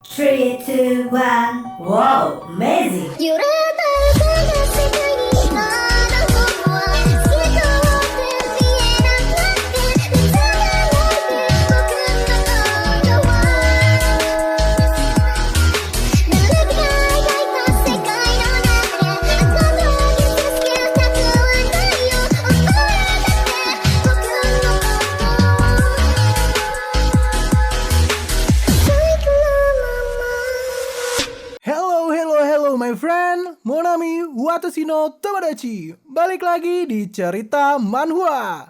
3, 2, 1. Wow, amazing! 揺れた歌が世界にまだ僕は透き通って見えなくなって見つめないで僕の心は濡れて描いた世界の中であなたを傷つけたくはないよ溺れて僕の心最後のままHello my friend, Monami Watashi no Tomodachi. Balik lagi di cerita manhwa.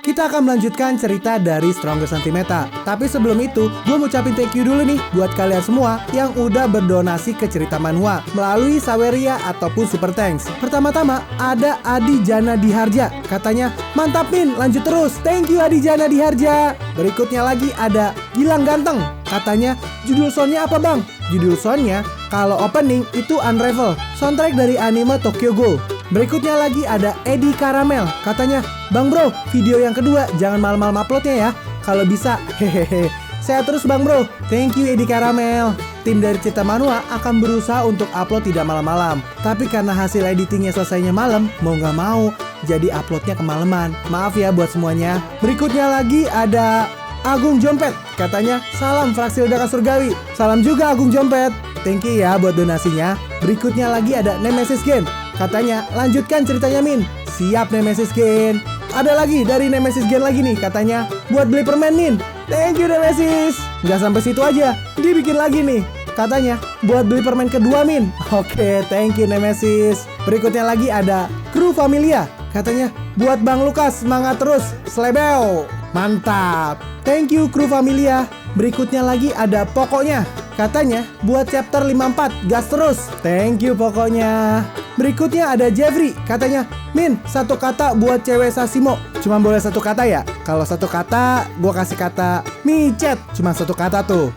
Kita akan melanjutkan cerita dari Stronger Sentimeta. Tapi sebelum itu, gue mau ucapin thank you dulu nih buat kalian semua yang udah berdonasi ke cerita manhwa melalui Saweria ataupun Super Thanks. Pertama-tama ada Adi Jana Diharja. Katanya, mantap Min, lanjut terus. Thank you Adi Jana Diharja. Berikutnya lagi ada Gilang Ganteng. Katanya, judul soundnya apa bang? Judul soundnya, kalau opening itu Unravel, soundtrack dari anime Tokyo Ghoul. Berikutnya lagi ada Edi Karamel. Katanya, Bang bro, video yang kedua jangan malam-malam uploadnya ya. Kalau bisa, hehehe. Saya terus bang bro. Thank you Edi Karamel. Tim dari Cerita Manhwa akan berusaha untuk upload tidak malam-malam. Tapi karena hasil editingnya selesainya malam, mau gak mau, jadi uploadnya kemalaman. Maaf ya buat semuanya. Berikutnya lagi ada Agung Jompet. Katanya, salam fraksi ledakan surgawi. Salam juga Agung Jompet. Thank you ya buat donasinya. Berikutnya lagi ada Nemesis Gen. Katanya, lanjutkan ceritanya Min. Siap Nemesis Gen. Ada lagi dari Nemesis Gen lagi nih. Katanya, buat beli permen Min. Thank you Nemesis. Nggak sampai situ aja, dibikin lagi nih. Katanya, buat beli permen kedua Min. Oke, thank you Nemesis. Berikutnya lagi ada Kru Familia. Katanya, buat Bang Lukas semangat terus. Slebeo. Mantap. Thank you Kru Familia. Berikutnya lagi ada Pokoknya. Katanya, buat chapter 54, gas terus. Thank you pokoknya. Berikutnya ada Jeffrey. Katanya, Min, satu kata buat cewek Sasimo. Cuma boleh satu kata ya? Kalau satu kata, gua kasih kata micet. Cuma satu kata tuh.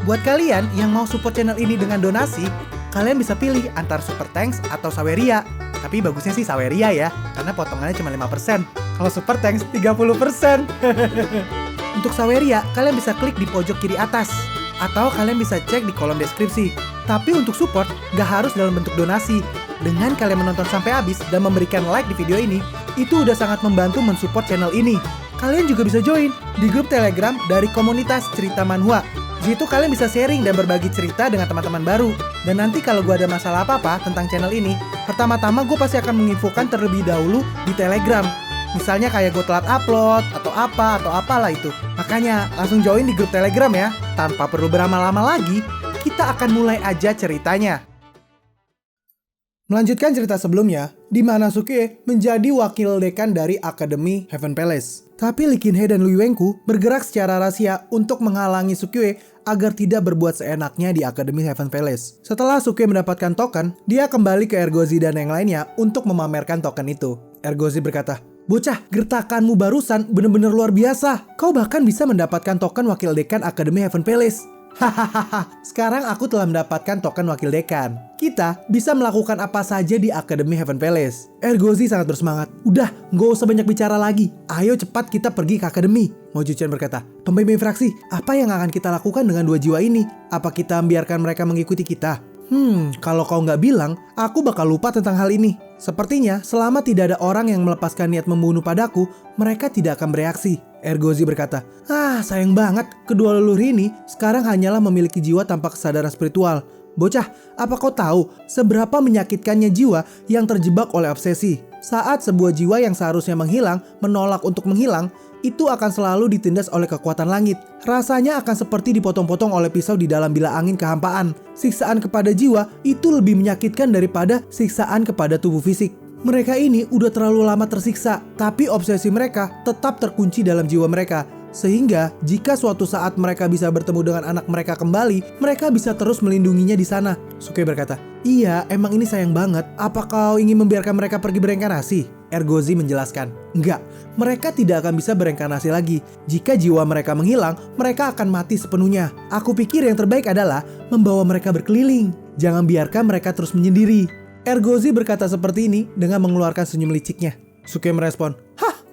Buat kalian yang mau support channel ini dengan donasi, kalian bisa pilih antara Super Thanks atau Saweria. Tapi bagusnya sih Saweria ya, karena potongannya cuma 5%. Kalau Super Thanks, 30%. Untuk Saweria, kalian bisa klik di pojok kiri atas. Atau kalian bisa cek di kolom deskripsi. Tapi untuk support, gak harus dalam bentuk donasi. Dengan kalian menonton sampai habis dan memberikan like di video ini, itu udah sangat membantu mensupport channel ini. Kalian juga bisa join di grup Telegram dari komunitas Cerita Manhwa. Di situ kalian bisa sharing dan berbagi cerita dengan teman-teman baru. Dan nanti kalau gue ada masalah apa-apa tentang channel ini, pertama-tama gue pasti akan menginfokan terlebih dahulu di Telegram. Misalnya kayak gue telat upload, atau apalah itu. Makanya langsung join di grup Telegram ya. Tanpa perlu berlama-lama lagi, kita akan mulai aja ceritanya. Melanjutkan cerita sebelumnya, di mana Sukie menjadi wakil dekan dari Akademi Heaven Palace. Tapi Lee Kin-hye dan Lee Weng-koo bergerak secara rahasia untuk menghalangi Sukie agar tidak berbuat seenaknya di Akademi Heaven Palace. Setelah Sukie mendapatkan token, dia kembali ke Ergozi dan yang lainnya untuk memamerkan token itu. Ergozi berkata, "Bocah, gertakanmu barusan bener-bener luar biasa. Kau bahkan bisa mendapatkan token wakil dekan Akademi Heaven Palace." Hahaha, sekarang aku telah mendapatkan token wakil dekan. Kita bisa melakukan apa saja di Akademi Heaven Palace. Ergozi sangat bersemangat. Udah, nggak usah banyak bicara lagi. Ayo cepat kita pergi ke Akademi. Moju-chan berkata, pemimpin fraksi, apa yang akan kita lakukan dengan dua jiwa ini? Apa kita membiarkan mereka mengikuti kita? Kalau kau nggak bilang, aku bakal lupa tentang hal ini. Sepertinya, selama tidak ada orang yang melepaskan niat membunuh padaku, mereka tidak akan bereaksi. Ergozi berkata, sayang banget, kedua leluhur ini sekarang hanyalah memiliki jiwa tanpa kesadaran spiritual. Bocah, apa kau tahu seberapa menyakitkannya jiwa yang terjebak oleh obsesi? Saat sebuah jiwa yang seharusnya menghilang, menolak untuk menghilang, itu akan selalu ditindas oleh kekuatan langit. Rasanya akan seperti dipotong-potong oleh pisau di dalam bilah angin kehampaan. Siksaan kepada jiwa itu lebih menyakitkan daripada siksaan kepada tubuh fisik. Mereka ini udah terlalu lama tersiksa, tapi obsesi mereka tetap terkunci dalam jiwa mereka. Sehingga jika suatu saat mereka bisa bertemu dengan anak mereka kembali, mereka bisa terus melindunginya di sana. Sukie berkata, iya, emang ini sayang banget. Apa kau ingin membiarkan mereka pergi bereinkarnasi? Ergozi menjelaskan, enggak, mereka tidak akan bisa bereinkarnasi lagi. Jika jiwa mereka menghilang, mereka akan mati sepenuhnya. Aku pikir yang terbaik adalah membawa mereka berkeliling. Jangan biarkan mereka terus menyendiri. Ergozi berkata seperti ini dengan mengeluarkan senyum liciknya. Sukie merespon,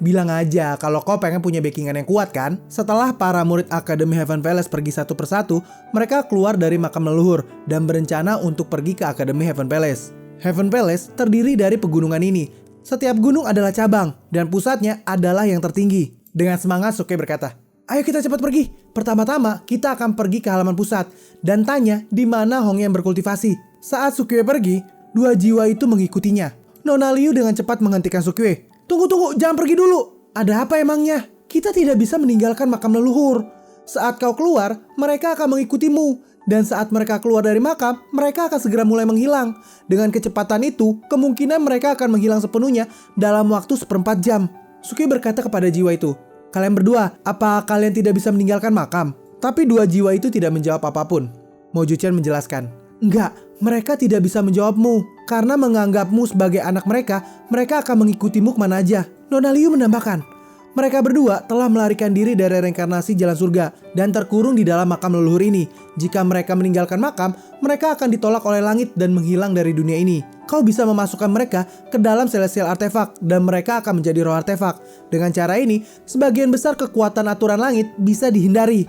Bilang aja kalau kau pengen punya backingan yang kuat kan? Setelah para murid Akademi Heaven Palace pergi satu persatu, mereka keluar dari makam leluhur dan berencana untuk pergi ke Akademi Heaven Palace. Heaven Palace terdiri dari pegunungan ini. Setiap gunung adalah cabang dan pusatnya adalah yang tertinggi. Dengan semangat Sukeye berkata, "Ayo kita cepat pergi. Pertama-tama kita akan pergi ke halaman pusat dan tanya di mana Hongyan berkultivasi." Saat Sukeye pergi, dua jiwa itu mengikutinya. Nona Liu dengan cepat menghentikan Sukeye. Tunggu, jangan pergi dulu. Ada apa emangnya? Kita tidak bisa meninggalkan makam leluhur. Saat kau keluar, mereka akan mengikutimu. Dan saat mereka keluar dari makam, mereka akan segera mulai menghilang. Dengan kecepatan itu, kemungkinan mereka akan menghilang sepenuhnya dalam waktu 1/4 jam. Sukeye berkata kepada jiwa itu, "Kalian berdua, apa kalian tidak bisa meninggalkan makam?" Tapi dua jiwa itu tidak menjawab apapun. Mo Juchen menjelaskan, "Enggak, mereka tidak bisa menjawabmu. Karena menganggapmu sebagai anak mereka akan mengikutimu kemana aja." Nona Liu menambahkan, mereka berdua telah melarikan diri dari reinkarnasi jalan surga dan terkurung di dalam makam leluhur ini. Jika mereka meninggalkan makam, mereka akan ditolak oleh langit dan menghilang dari dunia ini. Kau bisa memasukkan mereka ke dalam celestial artefak dan mereka akan menjadi roh artefak. Dengan cara ini, sebagian besar kekuatan aturan langit bisa dihindari.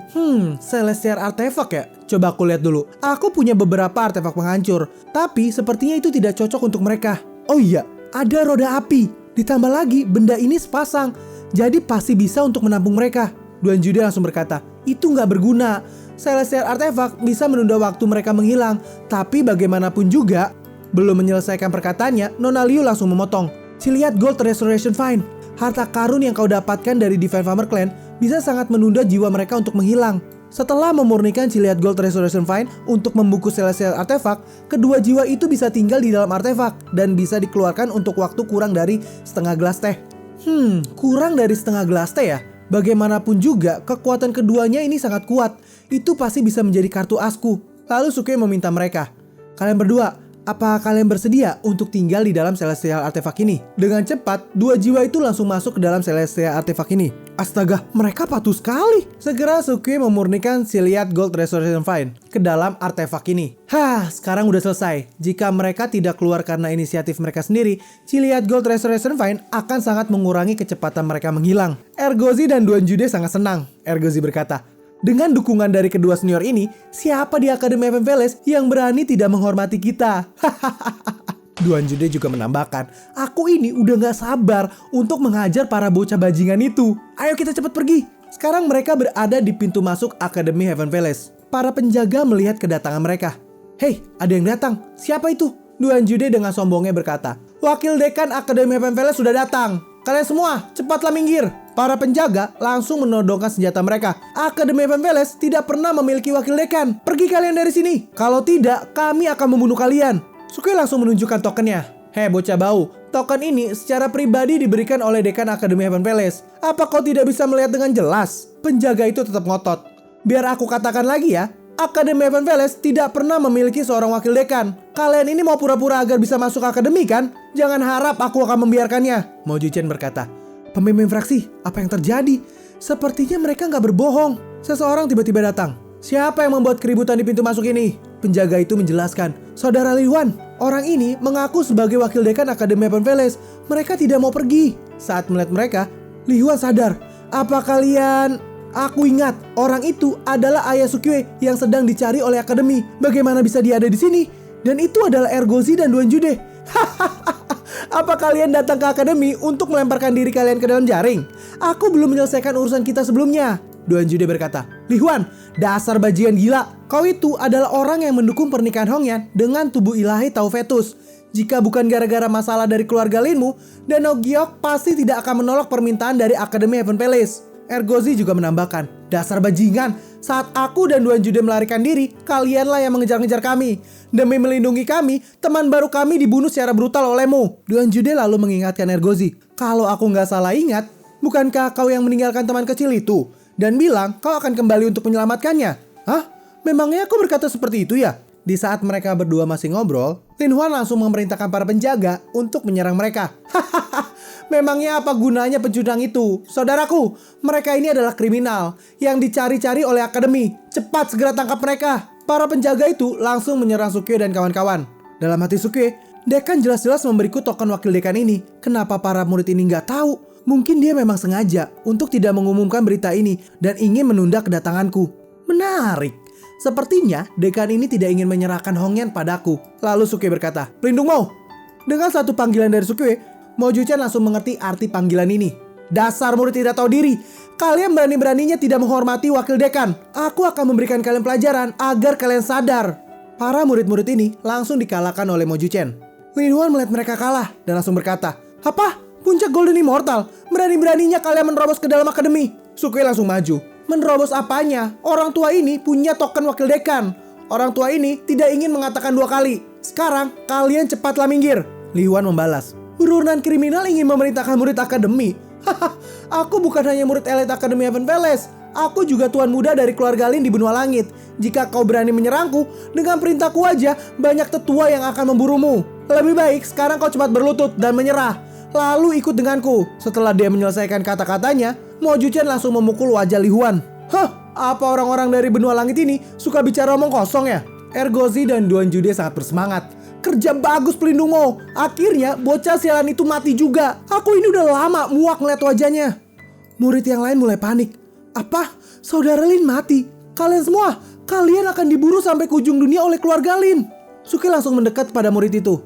Celestial artefak ya? Coba aku lihat dulu. Aku punya beberapa artefak penghancur, tapi sepertinya itu tidak cocok untuk mereka. Oh iya, ada roda api. Ditambah lagi, benda ini sepasang. Jadi pasti bisa untuk menampung mereka. Duan Jude langsung berkata, itu nggak berguna. Celestial artefak bisa menunda waktu mereka menghilang. Tapi bagaimanapun juga, belum menyelesaikan perkataannya, Nona Liu langsung memotong. Lihat Gold Restoration Vine. Harta karun yang kau dapatkan dari Divine Farmer Clan bisa sangat menunda jiwa mereka untuk menghilang. Setelah memurnikan Ciliat Gold Restoration Vine untuk membungkus Celestial Artefak, kedua jiwa itu bisa tinggal di dalam artefak dan bisa dikeluarkan untuk waktu kurang dari setengah gelas teh. Kurang dari setengah gelas teh ya? Bagaimanapun juga, kekuatan keduanya ini sangat kuat. Itu pasti bisa menjadi kartu asku. Lalu Sukeye meminta mereka, "Kalian berdua, apa kalian bersedia untuk tinggal di dalam Celestial Artefak ini?" Dengan cepat, dua jiwa itu langsung masuk ke dalam Celestial Artefak ini. Astaga, mereka patuh sekali. Segera Sukeye memurnikan Ciliat Gold Restoration Vine ke dalam artefak ini. Sekarang udah selesai. Jika mereka tidak keluar karena inisiatif mereka sendiri, Ciliat Gold Restoration Vine akan sangat mengurangi kecepatan mereka menghilang. Ergozi dan Duan Jude sangat senang. Ergozi berkata, "Dengan dukungan dari kedua senior ini, siapa di Akademi Heaven Palace yang berani tidak menghormati kita?" Duan Jude juga menambahkan, "Aku ini udah gak sabar untuk menghajar para bocah bajingan itu. Ayo kita cepat pergi." Sekarang mereka berada di pintu masuk Akademi Heaven Palace. Para penjaga melihat kedatangan mereka. "Hei, ada yang datang. Siapa itu?" Duan Jude dengan sombongnya berkata, "Wakil dekan Akademi Heaven Palace sudah datang. Kalian semua, cepatlah minggir." Para penjaga langsung menodongkan senjata mereka. Akademi Heaven Palace tidak pernah memiliki wakil dekan. Pergi kalian dari sini. Kalau tidak, kami akan membunuh kalian. Sukeye langsung menunjukkan tokennya. "Hei bocah bau, token ini secara pribadi diberikan oleh dekan Akademi Heaven Palace. Apa kau tidak bisa melihat dengan jelas?" Penjaga itu tetap ngotot. "Biar aku katakan lagi ya, Akademi Heaven Palace tidak pernah memiliki seorang wakil dekan. Kalian ini mau pura-pura agar bisa masuk akademi kan? Jangan harap aku akan membiarkannya." Mo Juchen berkata, "Pemimpin fraksi, apa yang terjadi? Sepertinya mereka nggak berbohong." Seseorang tiba-tiba datang. "Siapa yang membuat keributan di pintu masuk ini?" Penjaga itu menjelaskan, "Saudara Li Huan, orang ini mengaku sebagai wakil dekan Akademi Heaven Palace. Mereka tidak mau pergi." Saat melihat mereka, Li Huan sadar. "Apa kalian... Aku ingat, orang itu adalah ayah Sukeye yang sedang dicari oleh Akademi. Bagaimana bisa dia ada di sini? Dan itu adalah Ergozi dan Duan Jude." "Apa kalian datang ke Akademi untuk melemparkan diri kalian ke dalam jaring? Aku belum menyelesaikan urusan kita sebelumnya." Duan Jude berkata, "Li Huan, dasar bajingan gila. Kau itu adalah orang yang mendukung pernikahan Hongyan dengan tubuh ilahi Tao Fetus. Jika bukan gara-gara masalah dari keluarga Linmu, Danau Giok pasti tidak akan menolak permintaan dari Akademi Heaven Palace." Ergozi juga menambahkan, "Dasar bajingan, saat aku dan Duan Jude melarikan diri, kalianlah yang mengejar-ngejar kami. Demi melindungi kami, teman baru kami dibunuh secara brutal olehmu." Duan Jude lalu mengingatkan Ergozi, "Kalau aku nggak salah ingat, bukankah kau yang meninggalkan teman kecil itu? Dan bilang kau akan kembali untuk menyelamatkannya?" "Hah? Memangnya aku berkata seperti itu ya?" Di saat mereka berdua masih ngobrol, Lin Huan langsung memerintahkan para penjaga untuk menyerang mereka. "Memangnya apa gunanya pencudang itu? Saudaraku, mereka ini adalah kriminal yang dicari-cari oleh Akademi. Cepat segera tangkap mereka." Para penjaga itu langsung menyerang Sukeye dan kawan-kawan. Dalam hati Sukeye, dekan jelas-jelas memberiku token wakil dekan ini. Kenapa para murid ini nggak tahu? Mungkin dia memang sengaja untuk tidak mengumumkan berita ini dan ingin menunda kedatanganku. Menarik. Sepertinya dekan ini tidak ingin menyerahkan Hongyan padaku. Lalu Sukue berkata, "Pelindung Mo." Dengan satu panggilan dari Sukue, Mo Juchen langsung mengerti arti panggilan ini. "Dasar murid tidak tahu diri. Kalian berani-beraninya tidak menghormati wakil dekan. Aku akan memberikan kalian pelajaran agar kalian sadar." Para murid-murid ini langsung dikalahkan oleh Mo Juchen. Lin Huan melihat mereka kalah dan langsung berkata, "Apa? Puncak Golden Immortal? Berani-beraninya kalian menerobos ke dalam akademi?" Sukue langsung maju. "Menerobos apanya? Orang tua ini punya token wakil dekan. Orang tua ini tidak ingin mengatakan 2 kali. Sekarang kalian cepatlah minggir." Li Huan membalas, "Buronan kriminal ingin memerintahkan murid akademi. Haha, aku bukan hanya murid elit Akademi Heaven Palace. Aku juga tuan muda dari keluarga Lin di benua langit. Jika kau berani menyerangku, dengan perintahku aja banyak tetua yang akan memburumu. Lebih baik sekarang kau cepat berlutut dan menyerah. Lalu ikut denganku." Setelah dia menyelesaikan kata-katanya, Mo Juchen langsung memukul wajah Li Huan. "Hah, apa orang-orang dari benua langit ini suka bicara omong kosong ya?" Ergozi dan Duan Jude sangat bersemangat. "Kerja bagus Pelindung Mo. Akhirnya bocah sialan itu mati juga. Aku ini udah lama muak ngeliat wajahnya." Murid yang lain mulai panik. "Apa? Saudara Lin mati? Kalian semua, kalian akan diburu sampai ke ujung dunia oleh keluarga Lin." Sukue langsung mendekat pada murid itu.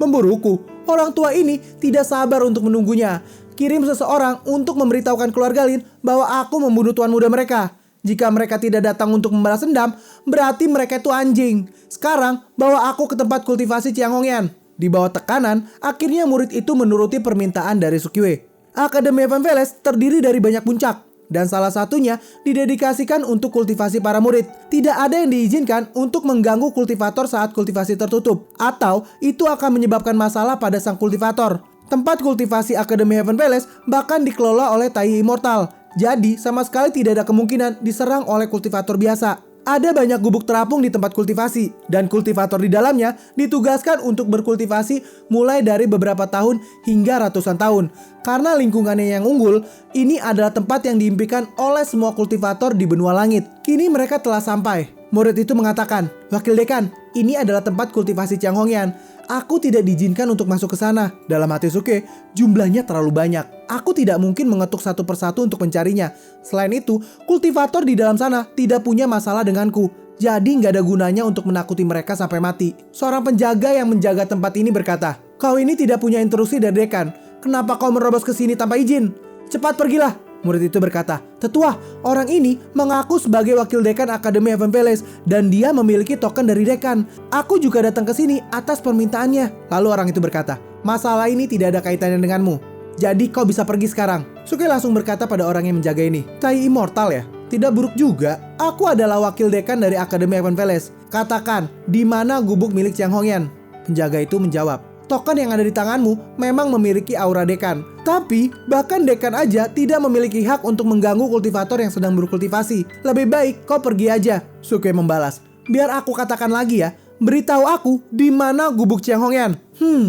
"Memburuku? Orang tua ini tidak sabar untuk menunggunya. Kirim seseorang untuk memberitahukan keluarga Lin bahwa aku membunuh tuan muda mereka. Jika mereka tidak datang untuk membalas dendam, berarti mereka itu anjing. Sekarang bawa aku ke tempat kultivasi Chiang Hongyan." Di bawah tekanan, akhirnya murid itu menuruti permintaan dari Sukue. Akademi Heaven Palace terdiri dari banyak puncak, dan salah satunya didedikasikan untuk kultivasi para murid. Tidak ada yang diizinkan untuk mengganggu kultivator saat kultivasi tertutup, atau itu akan menyebabkan masalah pada sang kultivator. Tempat kultivasi Akademi Heaven Palace bahkan dikelola oleh Tai Immortal. Jadi sama sekali tidak ada kemungkinan diserang oleh kultivator biasa. Ada banyak gubuk terapung di tempat kultivasi, dan kultivator di dalamnya ditugaskan untuk berkultivasi mulai dari beberapa tahun hingga ratusan tahun. Karena lingkungannya yang unggul, ini adalah tempat yang diimpikan oleh semua kultivator di benua langit. Kini mereka telah sampai. Murid itu mengatakan, "Wakil dekan, ini adalah tempat kultivasi Chiang Hongyan. Aku tidak diizinkan untuk masuk ke sana." Dalam hati Sukue, jumlahnya terlalu banyak. Aku tidak mungkin mengetuk satu persatu untuk mencarinya. Selain itu, kultivator di dalam sana tidak punya masalah denganku. Jadi nggak ada gunanya untuk menakuti mereka sampai mati. Seorang penjaga yang menjaga tempat ini berkata, "Kau ini tidak punya instruksi dari dekan. Kenapa kau menerobos ke sini tanpa izin? Cepat pergilah." Murid itu berkata, "Tetua, orang ini mengaku sebagai wakil dekan Akademi Heaven Palace dan dia memiliki token dari dekan. Aku juga datang ke sini atas permintaannya." Lalu orang itu berkata, "Masalah ini tidak ada kaitannya denganmu. Jadi kau bisa pergi sekarang." Sukue langsung berkata pada orang yang menjaga ini, "Tai Immortal ya? Tidak buruk juga. Aku adalah wakil dekan dari Akademi Heaven Palace. Katakan, di mana gubuk milik Chiang Hongyan?" Penjaga itu menjawab, "Token yang ada di tanganmu memang memiliki aura dekan. Tapi bahkan dekan aja tidak memiliki hak untuk mengganggu kultivator yang sedang berkultivasi. Lebih baik kau pergi aja." Sukue membalas, "Biar aku katakan lagi ya. Beritahu aku di mana gubuk Chiang Hongyan."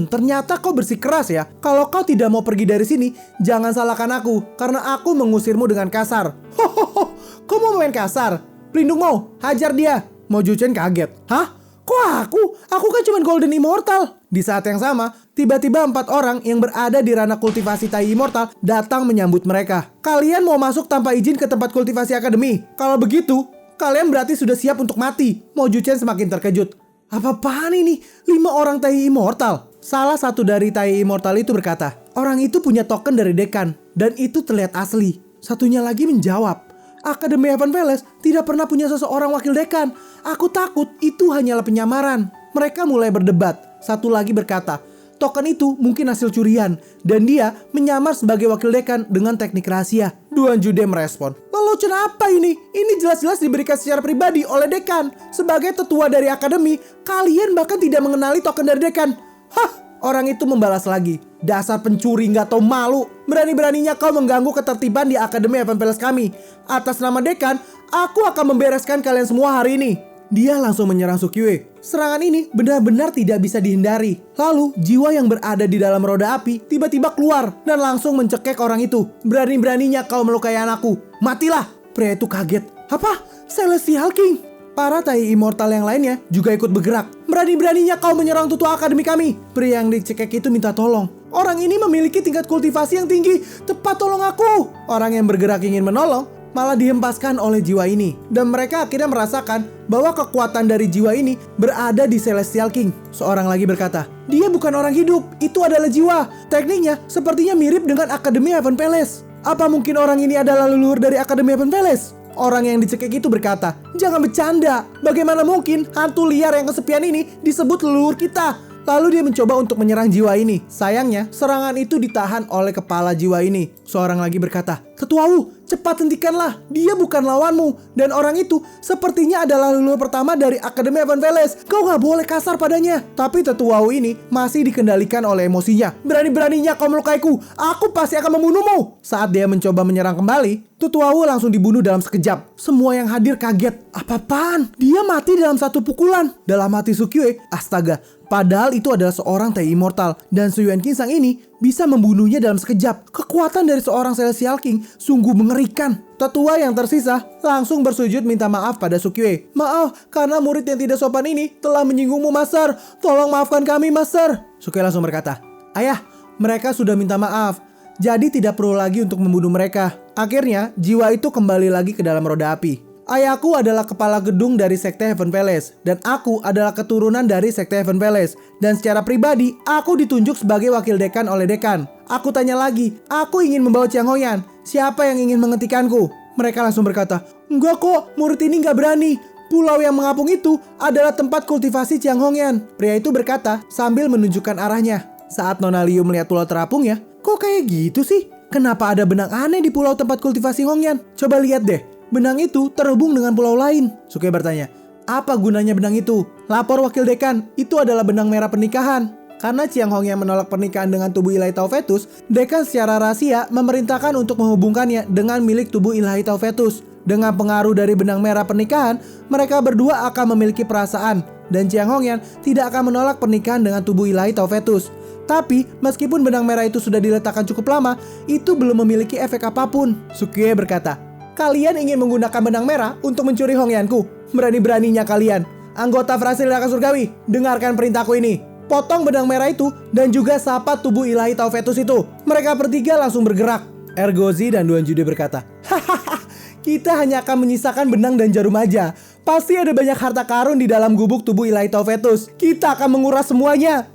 Ternyata kau bersikeras ya. Kalau kau tidak mau pergi dari sini, jangan salahkan aku karena aku mengusirmu dengan kasar." "Hohoho, kau mau main kasar? Pelindung Mo, hajar dia." Mo Juchen kaget. "Hah? Kok aku? Aku kan cuma Golden Immortal." Di saat yang sama, tiba-tiba 4 orang yang berada di ranah kultivasi Tai Immortal datang menyambut mereka. "Kalian mau masuk tanpa izin ke tempat kultivasi akademi? Kalau begitu, kalian berarti sudah siap untuk mati." Mo Juchen semakin terkejut. "Apa-apaan ini? 5 orang Tai Immortal?" Salah satu dari Tai Immortal itu berkata, "Orang itu punya token dari dekan, dan itu terlihat asli." Satunya lagi menjawab, "Akademi Heaven Palace tidak pernah punya seseorang wakil dekan. Aku takut itu hanyalah penyamaran." Mereka mulai berdebat. Satu lagi berkata, "Token itu mungkin hasil curian, dan dia menyamar sebagai wakil dekan dengan teknik rahasia." Duan Jude merespon, "Lelucon apa ini? Ini jelas-jelas diberikan secara pribadi oleh dekan. Sebagai tetua dari akademi, kalian bahkan tidak mengenali token dari dekan." "Hah!" Orang itu membalas lagi, "Dasar pencuri nggak tahu malu. Berani-beraninya kau mengganggu ketertiban di Akademi Heaven Palace kami. Atas nama dekan, aku akan membereskan kalian semua hari ini." Dia langsung menyerang Sukue. Serangan ini benar-benar tidak bisa dihindari. Lalu jiwa yang berada di dalam roda api tiba-tiba keluar dan langsung mencekik orang itu. "Berani-beraninya kau melukai anakku. Matilah!" Pria itu kaget. "Apa? Celestial King?" Para Tai Immortal yang lainnya juga ikut bergerak. Berani-beraninya kau menyerang tutua akademi kami. Pria yang dicekek itu minta tolong. Orang ini memiliki tingkat kultivasi yang tinggi. Cepat tolong aku. Orang yang bergerak ingin menolong malah dihempaskan oleh jiwa ini. Dan mereka akhirnya merasakan bahwa kekuatan dari jiwa ini berada di Celestial King. Seorang lagi berkata, dia bukan orang hidup, itu adalah jiwa. Tekniknya sepertinya mirip dengan Akademi Heaven Palace. Apa mungkin orang ini adalah leluhur dari Akademi Heaven Palace? Orang yang dicekik itu berkata, jangan bercanda. Bagaimana mungkin hantu liar yang kesepian ini disebut leluhur kita? Lalu dia mencoba untuk menyerang jiwa ini. Sayangnya, serangan itu ditahan oleh kepala jiwa ini. Seorang lagi berkata, Ketua Wu, cepat hentikanlah. Dia bukan lawanmu. Dan orang itu sepertinya adalah leluhur pertama dari Akademi Heaven Palace. Kau gak boleh kasar padanya. Tapi Tetua Wu ini masih dikendalikan oleh emosinya. Berani-beraninya kau melukaiku. Aku pasti akan membunuhmu. Saat dia mencoba menyerang kembali, Tetua Wu langsung dibunuh dalam sekejap. Semua yang hadir kaget. Apa-apaan? Dia mati dalam satu pukulan. Dalam hati Sukyue, astaga. Padahal itu adalah seorang Tai Immortal. Dan Su Yuan King sang ini bisa membunuhnya dalam sekejap. Kekuatan dari seorang Celestial King sungguh mengerikan. Tetua yang tersisa langsung bersujud minta maaf pada Sukyue. Maaf, karena murid yang tidak sopan ini telah menyinggungmu, Master. Tolong maafkan kami, Master. Sukyue langsung berkata, Ayah, mereka sudah minta maaf. Jadi tidak perlu lagi untuk membunuh mereka. Akhirnya, jiwa itu kembali lagi ke dalam roda api. Ayahku adalah kepala gedung dari Sekte Heaven Palace. Dan aku adalah keturunan dari Sekte Heaven Palace. Dan secara pribadi, aku ditunjuk sebagai wakil dekan oleh dekan. Aku tanya lagi, aku ingin membawa Chiang Hongyan. Siapa yang ingin menghentikanku? Mereka langsung berkata, enggak kok, murid ini gak berani. Pulau yang mengapung itu adalah tempat kultivasi Chiang Hongyan. Pria itu berkata sambil menunjukkan arahnya. Saat Nona Liu melihat pulau terapungnya, kok kayak gitu sih? Kenapa ada benang aneh di pulau tempat kultivasi Hongyan? Coba lihat deh. Benang itu terhubung dengan pulau lain. Sukyue bertanya, apa gunanya benang itu? Lapor wakil dekan, itu adalah benang merah pernikahan. Karena Chiang Hongyan menolak pernikahan dengan tubuh ilahi Tao Fetus, dekan secara rahasia memerintahkan untuk menghubungkannya dengan milik tubuh ilahi Tao Fetus. Dengan pengaruh dari benang merah pernikahan, mereka berdua akan memiliki perasaan. Dan Chiang Hongyan tidak akan menolak pernikahan dengan tubuh ilahi Tao Fetus. Tapi, meskipun benang merah itu sudah diletakkan cukup lama, itu belum memiliki efek apapun. Sukyue berkata, kalian ingin menggunakan benang merah untuk mencuri Hongyanku. Berani-beraninya kalian. Anggota fraksi Neraka Surgawi, dengarkan perintahku ini. Potong benang merah itu dan juga sapa tubuh ilahi Tao Fetus itu. Mereka bertiga langsung bergerak. Ergozi dan Duan Jude berkata, hahaha, kita hanya akan menyisakan benang dan jarum aja. Pasti ada banyak harta karun di dalam gubuk tubuh ilahi Tao Fetus. Kita akan menguras semuanya.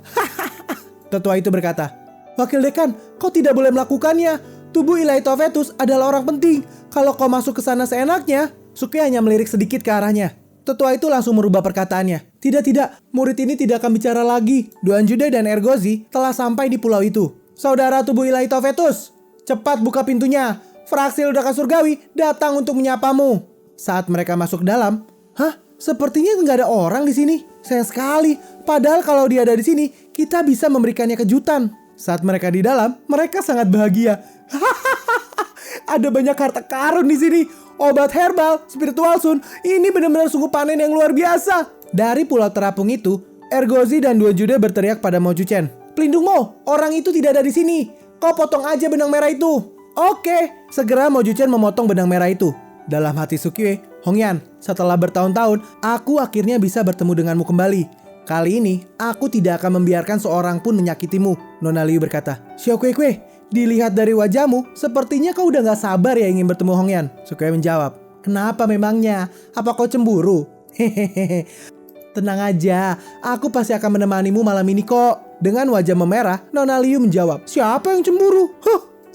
Tetua itu berkata, wakil dekan, kau tidak boleh melakukannya. Tubuh ilahi Tao Fetus adalah orang penting. Kalau kau masuk ke sana seenaknya. Sukyue hanya melirik sedikit ke arahnya. Tetua itu langsung merubah perkataannya. Tidak, murid ini tidak akan bicara lagi. Duan Jude dan Ergozi telah sampai di pulau itu. Saudara tubuh ilahi Tao Fetus, cepat buka pintunya. Fraksi Ledakan Surgawi datang untuk menyapamu. Saat mereka masuk dalam, sepertinya nggak ada orang di sini. Sayang sekali. Padahal kalau dia ada di sini, kita bisa memberikannya kejutan. Saat mereka di dalam, mereka sangat bahagia. Ada banyak harta karun di sini. Obat herbal, spiritual sun, ini benar-benar sungguh panen yang luar biasa. Dari pulau terapung itu, Ergozi dan Duan Jude berteriak pada Mo Juchen. Pelindung Mo, orang itu tidak ada di sini. Kau potong aja benang merah itu. Oke, segera Mo Juchen memotong benang merah itu. Dalam hati Sukyue, Hongyan, setelah bertahun-tahun, aku akhirnya bisa bertemu denganmu kembali. Kali ini, aku tidak akan membiarkan seorang pun menyakitimu. Nona Liu berkata, Xiaokuekue, dilihat dari wajahmu, sepertinya kau udah gak sabar ya ingin bertemu Hongyan. Sukyue menjawab, kenapa memangnya? Apa kau cemburu? Hehehe. Tenang aja, aku pasti akan menemanimu malam ini kok. Dengan wajah memerah, Nona Liu menjawab, siapa yang cemburu?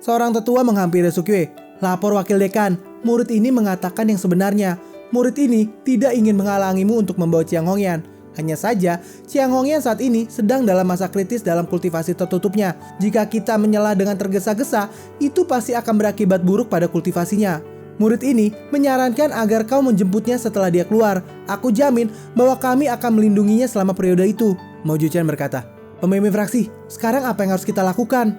Seorang tetua menghampiri Sukyue. Lapor wakil dekan, murid ini mengatakan yang sebenarnya. Murid ini tidak ingin menghalangimu untuk membawa Chiang Hongyan. Hanya saja, Chiang Hongyan saat ini sedang dalam masa kritis dalam kultivasi tertutupnya. Jika kita menyelah dengan tergesa-gesa, itu pasti akan berakibat buruk pada kultivasinya. Murid ini menyarankan agar kau menjemputnya setelah dia keluar. Aku jamin bahwa kami akan melindunginya selama periode itu. Mo Juchen berkata, pemimpin fraksi, sekarang apa yang harus kita lakukan?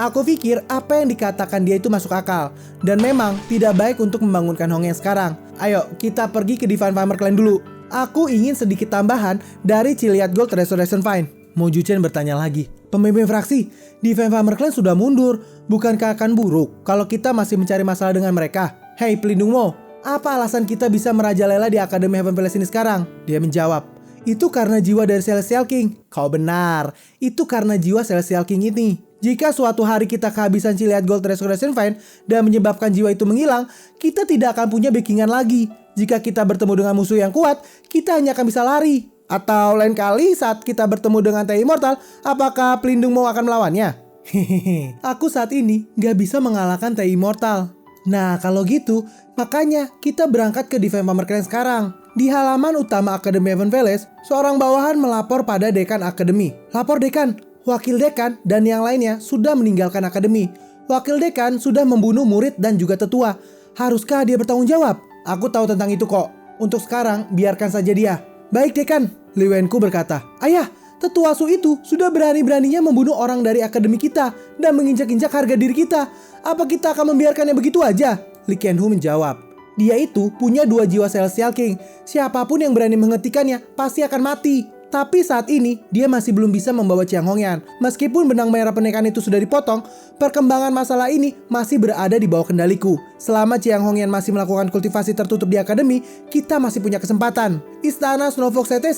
Aku pikir apa yang dikatakan dia itu masuk akal. Dan memang tidak baik untuk membangunkan Hongyan sekarang. Ayo, kita pergi ke Divine Farmer Clan dulu. Aku ingin sedikit tambahan dari Chiliad Gold Restoration Fine. Mo Juchen bertanya lagi. Pemimpin fraksi, Divine Farmer Clan sudah mundur. Bukankah akan buruk kalau kita masih mencari masalah dengan mereka? Hei pelindung Mo, apa alasan kita bisa merajalela di Akademi Heaven Palace ini sekarang? Dia menjawab, Itu karena jiwa dari Celestial King. Kau benar, itu karena jiwa Celestial King ini. Jika suatu hari kita kehabisan Chiliad Gold Resurrection Vine dan menyebabkan jiwa itu menghilang, kita tidak akan punya backingan lagi. Jika kita bertemu dengan musuh yang kuat, kita hanya akan bisa lari. Atau lain kali saat kita bertemu dengan Teh Immortal, apakah pelindung mau akan melawannya? Hehehe, aku saat ini gak bisa mengalahkan Teh Immortal. Nah kalau gitu, makanya kita berangkat ke Divine Palmer Clan sekarang. Di halaman utama Akademi Heaven Palace, seorang bawahan melapor pada Dekan Akademi. Lapor Dekan, Wakil Dekan dan yang lainnya sudah meninggalkan Akademi. Wakil Dekan sudah membunuh murid dan juga tetua. Haruskah dia bertanggung jawab? Aku tahu tentang itu kok. Untuk sekarang, biarkan saja dia. Baik Dekan, Li Wenku berkata. Ayah, tetua Su itu sudah berani-beraninya membunuh orang dari Akademi kita dan menginjak-injak harga diri kita. Apa kita akan membiarkannya begitu aja? Li Qianhu menjawab. Dia itu punya 2 jiwa Celestial King. Siapapun yang berani menghentikannya pasti akan mati. Tapi saat ini dia masih belum bisa membawa Chiang Hongyan. Meskipun benang merah pernikahan itu sudah dipotong, perkembangan masalah ini masih berada di bawah kendaliku. Selama Chiang Hongyan masih melakukan kultivasi tertutup di akademi, kita masih punya kesempatan. Istana Snowfox City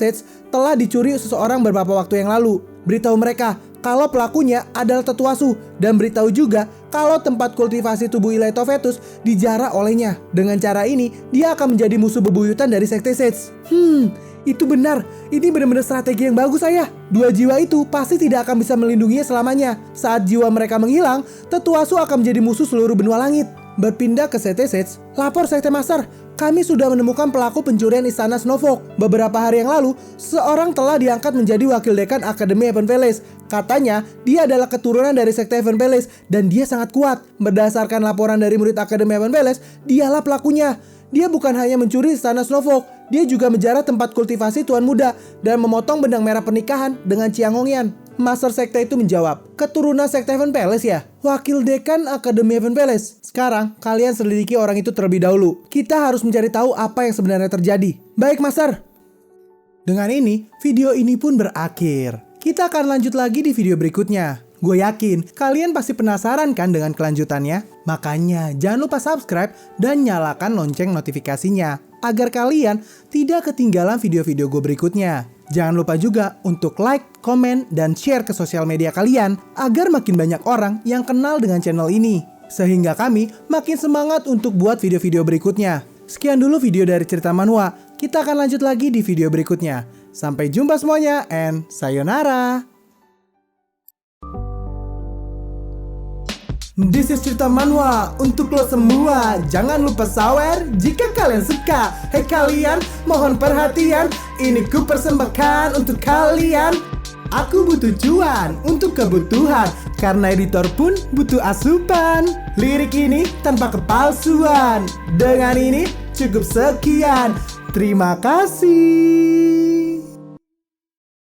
telah dicuri seseorang beberapa waktu yang lalu. Beritahu mereka kalau pelakunya adalah Tetua Su, dan beritahu juga kalau tempat kultivasi tubuh Elite Fetus dijarah olehnya. Dengan cara ini, dia akan menjadi musuh bebuyutan dari Sekte Sage. Itu benar. Ini benar-benar strategi yang bagus, Ayah. 2 jiwa itu pasti tidak akan bisa melindunginya selamanya. Saat jiwa mereka menghilang, Tetua Su akan menjadi musuh seluruh benua langit. Berpindah ke Sekte Sage, lapor Sekte Master. Kami sudah menemukan pelaku pencurian Istana Snowfox. Beberapa hari yang lalu, seorang telah diangkat menjadi wakil dekan Akademi Heaven Palace. Katanya, dia adalah keturunan dari Sekte Heaven Palace dan dia sangat kuat. Berdasarkan laporan dari murid Akademi Heaven Palace, dialah pelakunya. Dia bukan hanya mencuri Istana Snowfox, dia juga menjarah tempat kultivasi Tuan Muda dan memotong benang merah pernikahan dengan Chiang Hongyan. Master Sekte itu menjawab, keturunan Sekte Heaven Palace ya? Wakil Dekan Akademi Heaven Palace. Sekarang, kalian selidiki orang itu terlebih dahulu. Kita harus mencari tahu apa yang sebenarnya terjadi. Baik, Master. Dengan ini, video ini pun berakhir. Kita akan lanjut lagi di video berikutnya. Gue yakin, kalian pasti penasaran kan dengan kelanjutannya? Makanya, jangan lupa subscribe dan nyalakan lonceng notifikasinya, agar kalian tidak ketinggalan video-video gue berikutnya. Jangan lupa juga untuk like, komen, dan share ke sosial media kalian agar makin banyak orang yang kenal dengan channel ini. Sehingga kami makin semangat untuk buat video-video berikutnya. Sekian dulu video dari Cerita Manhwa. Kita akan lanjut lagi di video berikutnya. Sampai jumpa semuanya and sayonara. This is Cerita Manhwa untuk lo semua. Jangan lupa sawer jika kalian suka. Hei kalian, mohon perhatian. Ini ku persembahkan untuk kalian. Aku butuh cuan untuk kebutuhan, karena editor pun butuh asupan. Lirik ini tanpa kepalsuan. Dengan ini cukup sekian. Terima kasih.